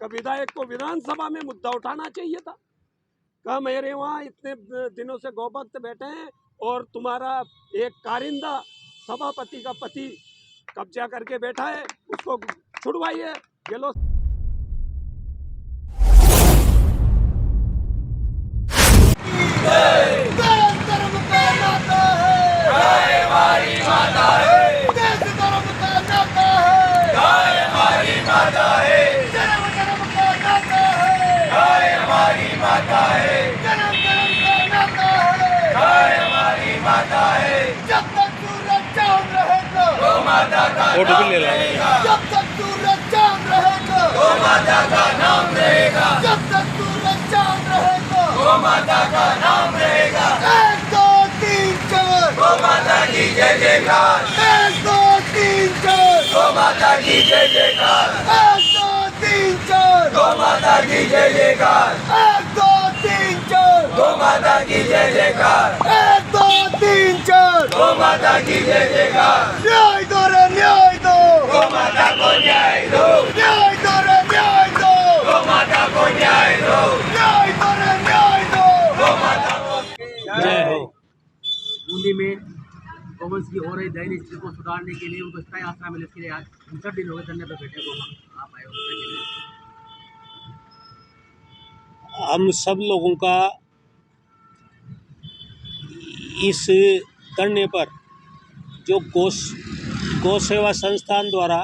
विधायक को विधानसभा में मुद्दा उठाना चाहिए था। कहा मेरे वहाँ इतने दिनों से गौभक्त बैठे हैं और तुम्हारा एक कारिंदा सभापति का पति कब्जा करके बैठा है, उसको छुड़वाइए। ये लो फोटो भी ले लेंगे। जब तक सूरज चांद रहेगा गौ माता का नाम रहेगा। जब तक सूरज चांद रहेगा गौ माता का नाम रहेगा। 1 2 3 4 गौ माता की जय जयकार। 1 2 3 4 गौ माता की जय जयकार। 1 2 3 4 गौ माता की जय जयकार। 1 2 3 4 गौ माता की जय जयकार। 1 2 3 4 गौ माता की जय जयकार। न्याय दो रे न्याय दो गौ माता को न्याय दो। न्याय दो रे न्याय दो गौ माता को न्याय दो। न्याय दो रे न्याय दो गौ माता को जय हो। बूंदी में गौवंश की हो रही दयनीय स्थिति को सुधारने के लिए उनको स्थायी आश्रय मिले, इसके लिए आज 59 दिन हो गए धरने पर बैठे को आप आए उसके लिए। हम सब लोगों का इस धरने पर जो गौ सेवा संस्थान द्वारा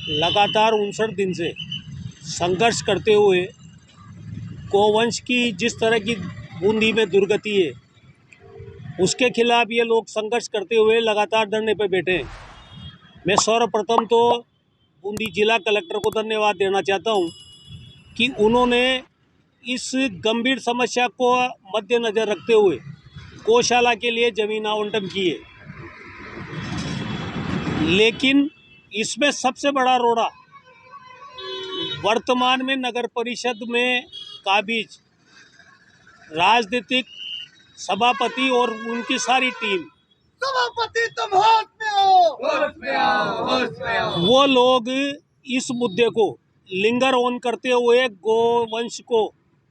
लगातार 59 दिन से संघर्ष करते हुए गौवंश की जिस तरह की बूंदी में दुर्गति है, उसके खिलाफ ये लोग संघर्ष करते हुए लगातार धरने पर बैठे हैं। मैं सर्वप्रथम तो बूंदी जिला कलेक्टर को धन्यवाद देना चाहता हूँ कि उन्होंने इस गंभीर समस्या को मद्देनज़र रखते हुए गौशाला के लिए ज़मीन आवंटन की है। लेकिन इसमें सबसे बड़ा रोड़ा वर्तमान में नगर परिषद में काबिज राजनीतिक सभापति और उनकी सारी टीम, सभापति तुम होश में आओ, होश में आओ, होश में आओ। वो लोग इस मुद्दे को लिंगर ऑन करते हुए गोवंश को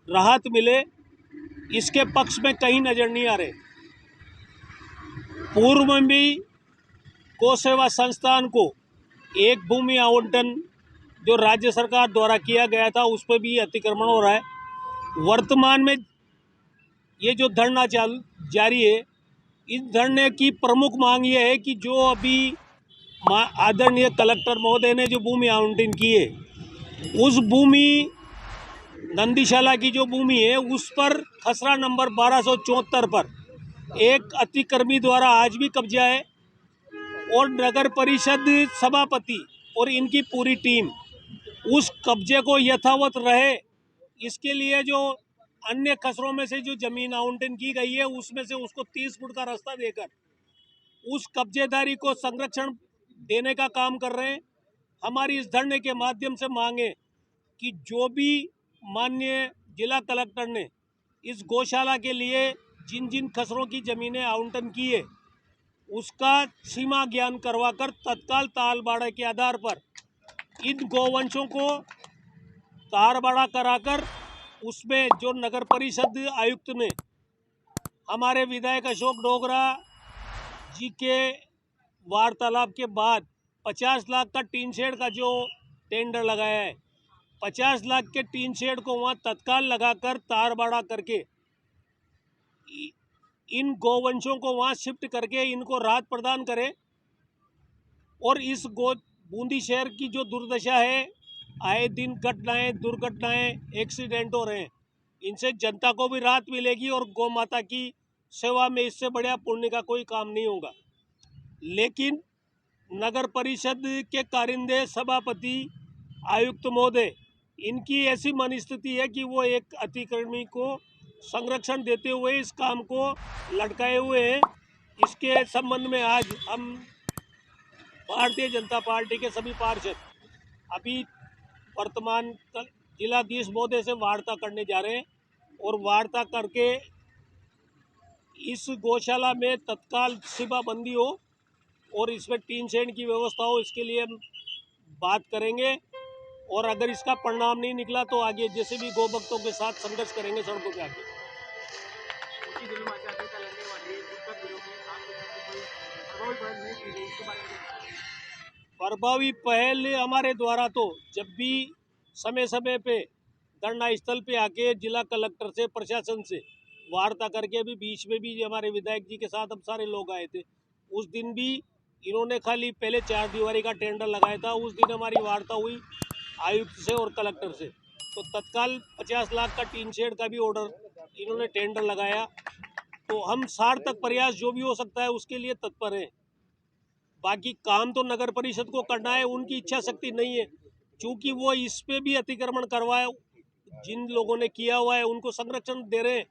राहत मिले, इसके पक्ष में कहीं नजर नहीं आ रहे। पूर्व में भी गौ सेवा संस्थान को एक भूमि आवंटन जो राज्य सरकार द्वारा किया गया था, उस पर भी अतिक्रमण हो रहा है। वर्तमान में ये जो धरना जारी है, इस धरने की प्रमुख मांग ये है कि जो अभी आदरणीय कलेक्टर महोदय ने जो भूमि आवंटन की है, उस भूमि नंदीशाला की जो भूमि है, उस पर खसरा नंबर 1274 पर एक अतिक्रमी द्वारा आज भी कब्जा है और नगर परिषद सभापति और इनकी पूरी टीम उस कब्जे को यथावत रहे, इसके लिए जो अन्य खसरों में से जो जमीन आवंटन की गई है, उसमें से उसको 30 फुट का रास्ता देकर उस कब्जेदारी को संरक्षण देने का काम कर रहे हैं। हमारी इस धरने के माध्यम से मांगे कि जो भी माननीय जिला कलेक्टर ने इस गौशाला के लिए जिन जिन खसरों की ज़मीनें आवंटन की है, उसका सीमा ज्ञान करवाकर तत्काल तालबाड़ा के आधार पर इन गौवंशों को तारबाड़ा कराकर उसमें जो नगर परिषद आयुक्त ने हमारे विधायक अशोक डोगरा जी के वार्तालाप के बाद 50 लाख का टीन शेड का जो टेंडर लगाया है, 50 लाख के टीन शेड को वहाँ तत्काल लगाकर तारबाड़ा करके इन गौवंशों को वहाँ शिफ्ट करके इनको राहत प्रदान करें। और इस बूंदी शहर की जो दुर्दशा है, आए दिन घटनाएं, दुर्घटनाएं, एक्सीडेंट हो रहे हैं, इनसे जनता को भी राहत मिलेगी और गौ माता की सेवा में इससे बढ़िया पुण्य का कोई काम नहीं होगा। लेकिन नगर परिषद के कारिंदे सभापति आयुक्त महोदय, इनकी ऐसी मनस्थिति है कि वो एक अतिक्रमी को संरक्षण देते हुए इस काम को लटकाए हुए हैं। इसके संबंध में आज हम भारतीय जनता पार्टी के सभी पार्षद अभी वर्तमान जिलाधीश महोदय से वार्ता करने जा रहे हैं और वार्ता करके इस गौशाला में तत्काल शिबाबंदी हो और इसमें टीन शेड की व्यवस्था हो, इसके लिए हम बात करेंगे। और अगर इसका परिणाम नहीं निकला तो आगे जैसे भी गौ भक्तों के साथ संघर्ष करेंगे सड़कों पे आके। उसी दिनों में आचार संहिता लगने वाली है, कुछ दिनों में आपके साथ कोई प्रभावी पहल नहीं की गई, इसके बारे में क्या कहेंगे? प्रभावी पहल हमारे द्वारा तो जब भी समय समय पे धरना स्थल पे आके जिला कलेक्टर से प्रशासन से वार्ता करके, अभी बीच में भी हमारे विधायक जी के साथ हम सारे लोग आए थे, उस दिन भी इन्होंने खाली पहले 4 दीवारी का टेंडर लगाया था। उस दिन हमारी वार्ता हुई आयुक्त से और कलेक्टर से, तो तत्काल 50 लाख का टीन शेड का भी ऑर्डर इन्होंने टेंडर लगाया। तो हम सार्थक प्रयास जो भी हो सकता है उसके लिए तत्पर हैं। बाकी काम तो नगर परिषद को करना है, उनकी इच्छा शक्ति नहीं है, क्योंकि वो इस पे भी अतिक्रमण करवाए, जिन लोगों ने किया हुआ है उनको संरक्षण दे रहे हैं।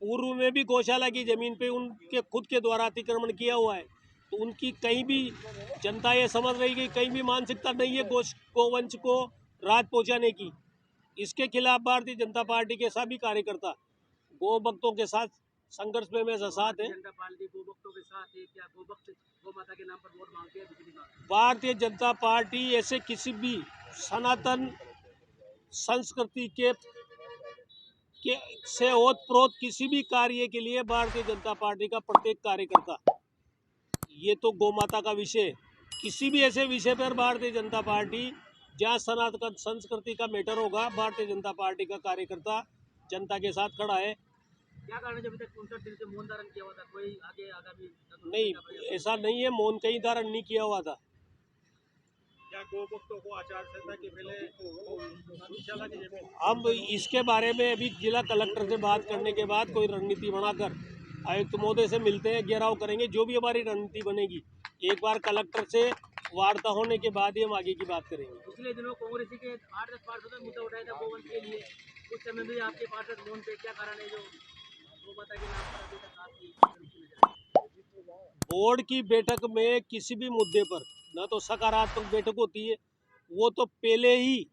पूर्व में भी गौशाला की जमीन पे उनके खुद के द्वारा अतिक्रमण किया हुआ है, तो उनकी कहीं भी जनता ये समझ रही कि कहीं भी मानसिकता नहीं है गोवंश को राहत पहुंचाने की। इसके खिलाफ भारतीय जनता पार्टी के सभी कार्यकर्ता गौ भक्तों के साथ संघर्ष में हमेशा साथ है। जनता पार्टी गौ भक्तों के साथ है क्या? गौ भक्त गौ माता के नाम पर वोट मांगते हैं पिछली बार? भारतीय जनता पार्टी ऐसे किसी भी सनातन संस्कृति के से ओतप्रोत किसी भी कार्य के लिए भारतीय जनता पार्टी का प्रत्येक कार्यकर्ता, ये तो गौ माता का विषय, किसी भी ऐसे विषय पर भारतीय जनता पार्टी जहाँ सनातन संस्कृति का मैटर होगा, भारतीय जनता पार्टी का कार्यकर्ता जनता के साथ खड़ा है। क्या कारण है जब तक 59 दिन से मौन धारण किया हुआ था, कोई आगे आगामी नहीं, ऐसा नहीं है, मौन कहीं धारण नहीं किया हुआ था। क्या गौ भक्तों को आचार संहिता के पहले हम इसके बारे में अभी जिला कलेक्टर से बात करने के बाद कोई रणनीति बनाकर आयुक्त महोदय से मिलते हैं, घेराव करेंगे, जो भी हमारी रणनीति बनेगी एक बार कलेक्टर से वार्ता होने के बाद ही हम आगे की बात करेंगे। पिछले दिनों कांग्रेस के 8-10 पार्षदों ने मुद्दा उठाया था गोवंश के लिए, उस समय भी आपके पार्षद मौन थे, क्या कारण है जो गौ माता के नाम पर अभी तक आपकी? बोर्ड की बैठक में किसी भी मुद्दे पर न तो सकारात्मक बैठक होती है, वो तो पहले ही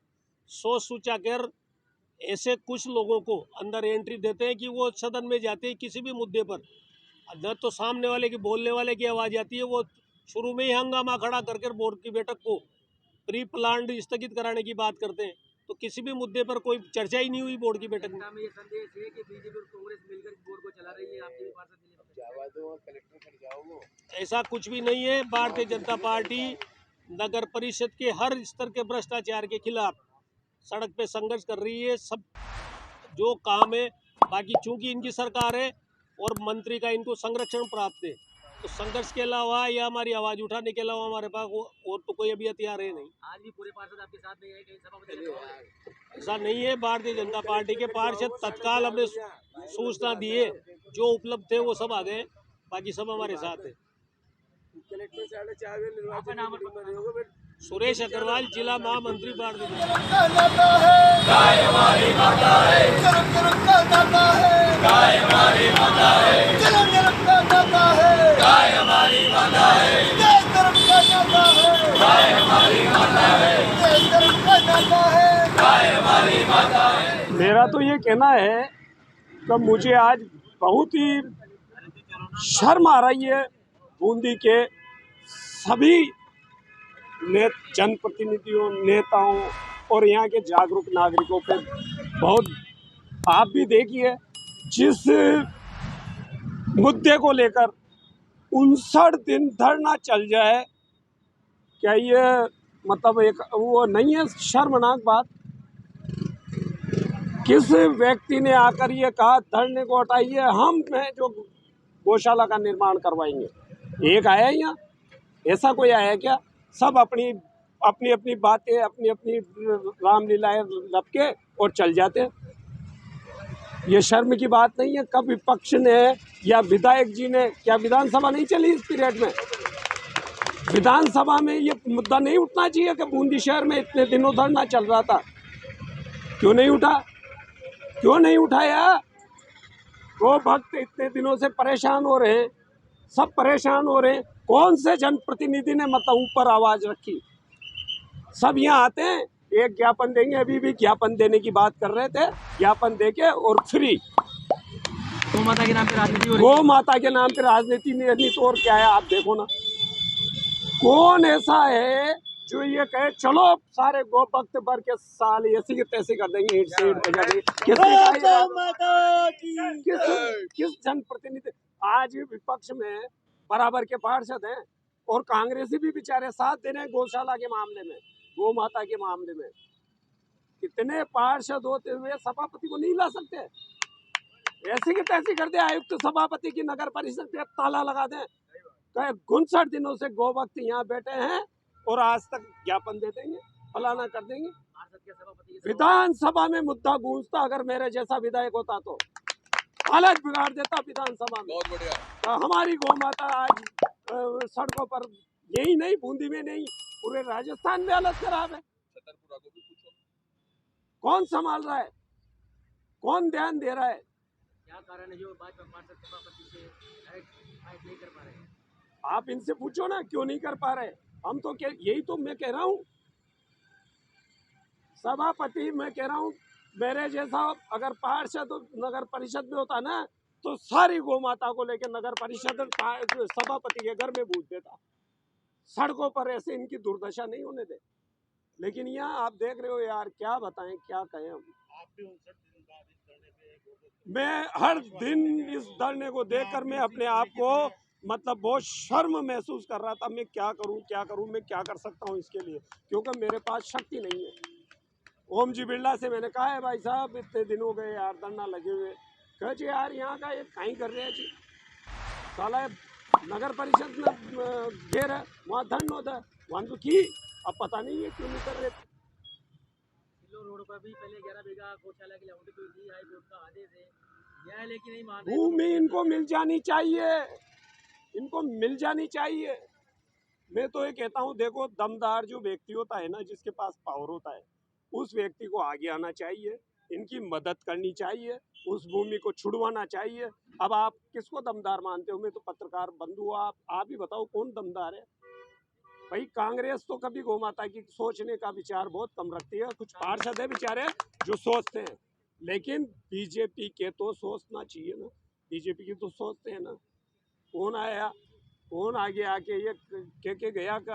सोच सोचा कर ऐसे कुछ लोगों को अंदर एंट्री देते हैं कि वो सदन में जाते हैं किसी भी मुद्दे पर, न तो सामने वाले की बोलने वाले की आवाज़ आती है, वो शुरू में ही हंगामा खड़ा कर बोर्ड की बैठक को प्री प्लान्ड स्थगित कराने की बात करते हैं। तो किसी भी मुद्दे पर कोई चर्चा ही नहीं हुई बोर्ड की बैठक में। ये संदेश है कि बीजेपी और कांग्रेस मिलकर बोर्ड को चला रही है, आपके भी पार्षद ऐसा कुछ भी नहीं है। भारतीय जनता पार्टी नगर परिषद के हर स्तर के भ्रष्टाचार के खिलाफ सड़क पे संघर्ष कर रही है, सब जो काम है। बाकी चूंकि इनकी सरकार है और मंत्री का इनको संरक्षण प्राप्त है, तो संघर्ष के अलावा या हमारी आवाज़ उठाने के अलावा हमारे पास और तो कोई अभी हथियार है नहीं। आज भी पूरे पार्षद आपके साथ नहीं है, कहीं सभापति ऐसा नहीं है। भारतीय जनता पार्टी के पार्षद तत्काल हमने सूचना दी है, जो उपलब्ध थे वो सब आ गए, बाकी सब हमारे साथ है। सुरेश अग्रवाल, जिला महामंत्री भारतीय मेरा तो ये कहना है कि मुझे आज बहुत ही शर्म आ रही है बूंदी के सभी जनप्रतिनिधियों, नेताओं और यहाँ के जागरूक नागरिकों पे। बहुत आप भी देखिए, जिस मुद्दे को लेकर 59 दिन धरना चल जाए, क्या ये मतलब एक वो नहीं है शर्मनाक बात? किस व्यक्ति ने आकर ये कहा धरने को हटाइए, हम हैं जो गौशाला का निर्माण करवाएंगे? एक आया यहाँ? ऐसा कोई आया क्या? सब अपनी अपनी बातें, अपनी रामलीलाएं लपके और चल जाते हैं। ये शर्म की बात नहीं है? कब विपक्ष ने या विधायक जी ने, क्या विधानसभा नहीं चली इस पीरियड में? विधानसभा में ये मुद्दा नहीं उठना चाहिए कि बूंदी शहर में इतने दिनों धरना चल रहा था, क्यों नहीं उठा? क्यों नहीं उठाया? वो भक्त इतने दिनों से परेशान हो रहे हैं, सब परेशान हो रहे हैं। कौन से जनप्रतिनिधि ने मतलब ऊपर आवाज़ रखी? सब यहाँ आते हैं, एक ज्ञापन देंगे, अभी भी ज्ञापन देने की बात कर रहे थे, ज्ञापन देके और फ्री। गौ माता के नाम पे राजनीति हो रही है। गौ माता के नाम पे राजनीति नहीं तो और क्या है? आप देखो ना, कौन ऐसा है जो ये कहे चलो सारे गो भक्त भर के साल ऐसी के तैसे कर देंगे, ईंट से ईंट बजा देंगे, किस जनप्रतिनिधि। आज विपक्ष में बराबर के पार्षद हैं और कांग्रेसी भी बेचारे साथ दे रहे हैं गौशाला के मामले में, गौ माता के मामले में। कितने पार्षद होते हुए सभापति को नहीं ला सकते, ऐसी की तैसी कर दे। आयुक्त सभापति की नगर परिषद पे ताला लगा दें, कहे 59 दिनों से गौ भक्त यहाँ बैठे हैं और आज तक ज्ञापन दे देंगे, फलाना कर देंगे। विधानसभा में मुद्दा गूंजता, अगर मेरे जैसा विधायक होता तो हालत बिगाड़ देता विधानसभा में। बहुत बढ़िया। तो हमारी गौ माता आज सड़कों पर, यही नहीं बूंदी में नहीं, पूरे राजस्थान में हालत खराब है। छतरपुरा को भी पूछो, कौन संभाल रहा है, कौन ध्यान दे रहा है? क्या कारण है जो भाजपा पार्षद सभापति से डायरेक्ट नहीं कर पा रहे हैं? आप इनसे पूछो ना क्यों नहीं कर पा रहे। हम तो यही तो मैं कह रहा हूँ, सभापति मैं कह रहा हूँ मेरे जैसा अगर पार्षद नगर परिषद में होता ना तो सारी गौ माता को लेकर नगर परिषद सभापति के घर में बूझ देता, सड़कों पर ऐसे इनकी दुर्दशा नहीं होने दे। लेकिन यहाँ आप देख रहे हो यार, क्या बताएं क्या कहें हम। मैं हर दिन इस धरने को देखकर मैं अपने आप को मतलब बहुत शर्म महसूस कर रहा था। मैं क्या करूं, मैं क्या कर सकता हूं इसके लिए, क्योंकि मेरे पास शक्ति नहीं है। ओम जी बिरला से मैंने कहा है भाई साहब इतने दिन हो गए यार धरना लगे हुए, कह जी यार यहाँ का ये कहीं कर रहे हैं जी, साला नगर परिषद में घेर है वहाँ धरना होता है, वहाँ तो की अब पता नहीं है क्यों नहीं कर रहे। रोड पर भी पहले 11 बीघा गौशाला की आवंटित हुई थी, हाई कोर्ट का आदेश है, न्यायालय की नहीं मान रहे। भूमि इनको मिल जानी चाहिए, इनको मिल जानी चाहिए। मैं तो ये कहता हूँ, देखो दमदार जो व्यक्ति होता है ना, जिसके पास पावर होता है, उस व्यक्ति को आगे आना चाहिए, इनकी मदद करनी चाहिए, उस भूमि को छुड़वाना चाहिए। अब आप किसको दमदार मानते हो? मैं तो पत्रकार बंधु, आप ही बताओ कौन दमदार है भाई। कांग्रेस तो कभी गौ माता की सोचने का विचार बहुत कम रखती है, कुछ पार्षद है बेचारे जो सोचते हैं, लेकिन बीजेपी के तो सोचना चाहिए ना, बीजेपी की तो सोचते हैं ना। कौन आया, कौन आगे आके ये कह गया कि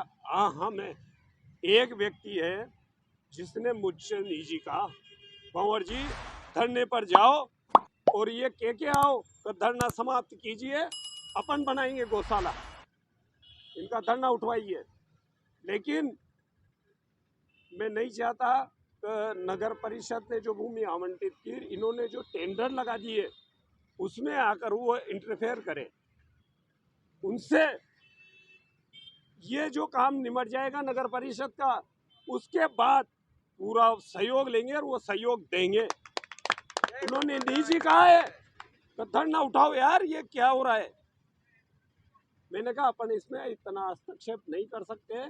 हम है। एक व्यक्ति है जिसने मुझसे निजी कहा, पंवर जी धरने पर जाओ और ये कह के आओ तो धरना समाप्त कीजिए, अपन बनाएंगे गौशाला, इनका धरना उठवाइए। लेकिन मैं नहीं चाहता नगर परिषद ने जो भूमि आवंटित की, इन्होंने जो टेंडर लगा दिए उसमें आकर वो इंटरफेयर करे, उनसे ये जो काम निमट जाएगा नगर परिषद का, उसके बाद पूरा सहयोग लेंगे और वो सहयोग देंगे। उन्होंने निजी कहा है तो धरना उठाओ यार, ये क्या हो रहा है। मैंने कहा अपन इसमें इतना हस्तक्षेप नहीं कर सकते।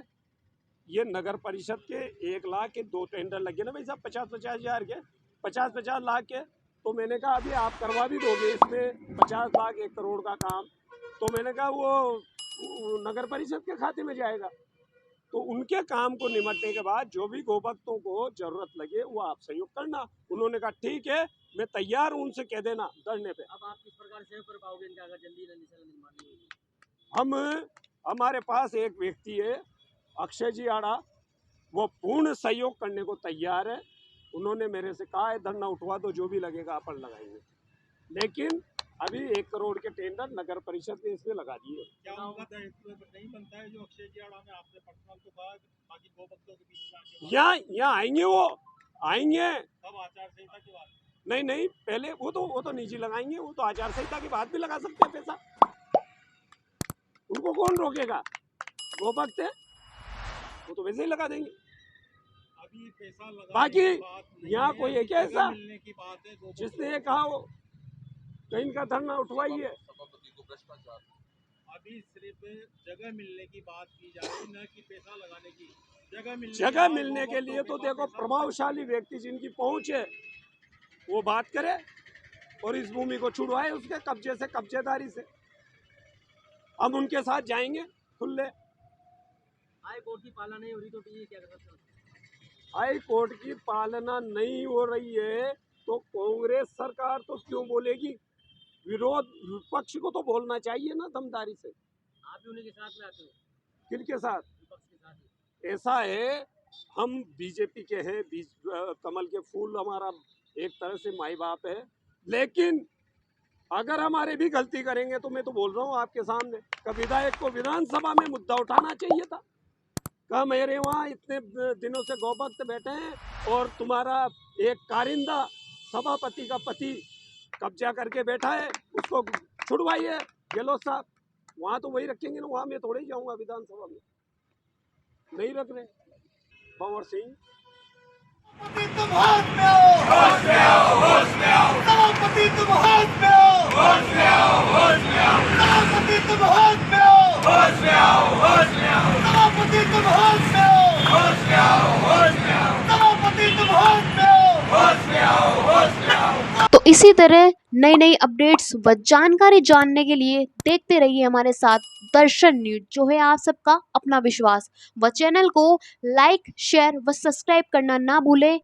ये नगर परिषद के 1 लाख के 2 टेंडर लगे ना भाई साहब, 50-50 हज़ार के, 50-50 लाख के। तो मैंने कहा अभी आप करवा भी दोगे इसमें 50 लाख 1 करोड़ का काम, तो मैंने कहा वो नगर परिषद के खाते में जाएगा। तो उनके काम को निमटने के बाद जो भी गोभक्तों को जरूरत लगे वो आप सहयोग करना। उन्होंने कहा ठीक है, मैं तैयार हूँ, उनसे कह देना धरने पे। अब आप किस प्रकार सहयोग कर पाओगे इनका अगर जल्दी निर्माण नहीं होगी? हमारे पास एक व्यक्ति है अक्षय जी आड़ा, वो पूर्ण सहयोग करने को तैयार है। उन्होंने मेरे से कहा है धरना उठवा दो, जो भी लगेगा अपन लगाएंगे। लेकिन अभी 1 करोड़ के टेंडर नगर परिषद ने इसमें लगा दिए। क्या उनका दायित्व नहीं बनता है जो अक्षय जी आड़ा में आपने पर्सनल तो कहा बाकी गो भक्तों के बीच यहाँ आएंगे, वो आएंगे सब आचार संहिता की बात नहीं पहले वो तो निजी लगाएंगे, वो तो आचार संहिता के बाद भी लगा सकते हैं पैसा, उनको कौन रोकेगा। गो भक्त है वो तो वैसे ही लगा देंगे। अभी पैसा लगा बाकी यहाँ कोई है क्या ऐसा मिलने की बात है जिसने ये कहा हो कहीं का धरना उठवाइए। सभापति को भ्रष्टाचार, अभी सिर्फ जगह मिलने की बात की जा रही, न कि पैसा लगाने की। जगह मिलने के लिए तो देखो प्रभावशाली व्यक्ति जिनकी पहुंच है वो बात करे और इस भूमि को छुड़वाए उसके कब्जे से, कब्जेदारी से। हम उनके साथ जाएंगे खुले। हाई कोर्ट की पालना नहीं हो रही तो ये क्या कर सकते हैं? हाई कोर्ट की पालना नहीं हो रही है तो कांग्रेस सरकार तो क्यों बोलेगी? विपक्ष को तो बोलना चाहिए ना दमदारी से। आप भी उन्हीं के साथ में आते हो? किनके साथ? विपक्ष के साथ ही। ऐसा है, हम बीजेपी के हैं, कमल के फूल हमारा एक तरह से माई बाप है, लेकिन अगर हमारे भी गलती करेंगे तो मैं तो बोल रहा हूँ आपके सामने, विधायक को विधानसभा में मुद्दा उठाना चाहिए था। मेरे वहाँ इतने दिनों से गौभक्त बैठे हैं और तुम्हारा एक कारिंदा सभापति का पति कब्जा करके बैठा है, उसको छुड़वाइए गहलोत साहब। वहाँ तो वही रखेंगे ना, वहाँ मैं थोड़े ही जाऊँगा विधानसभा में, नहीं रख रहे। पंवर सिंह तुम हाथ में आओ, होश में आओ, होश में आओ। सभापति तुम हाथ में आओ, होश में आओ, होश में आओ। सभापति तुम हाथ में आओ, होश में आओ, होश में आओ। सभापति तुम हाथ में आओ, होश में आओ, होश में आओ। सभापति तुम हाथ में आओ, होश में आओ, होश में आओ। तो इसी तरह नई नई अपडेट्स व जानकारी जानने के लिए देखते रहिए हमारे साथ दर्शन न्यूज, जो है आप सबका अपना विश्वास। व चैनल को लाइक, शेयर व सब्सक्राइब करना ना भूलें।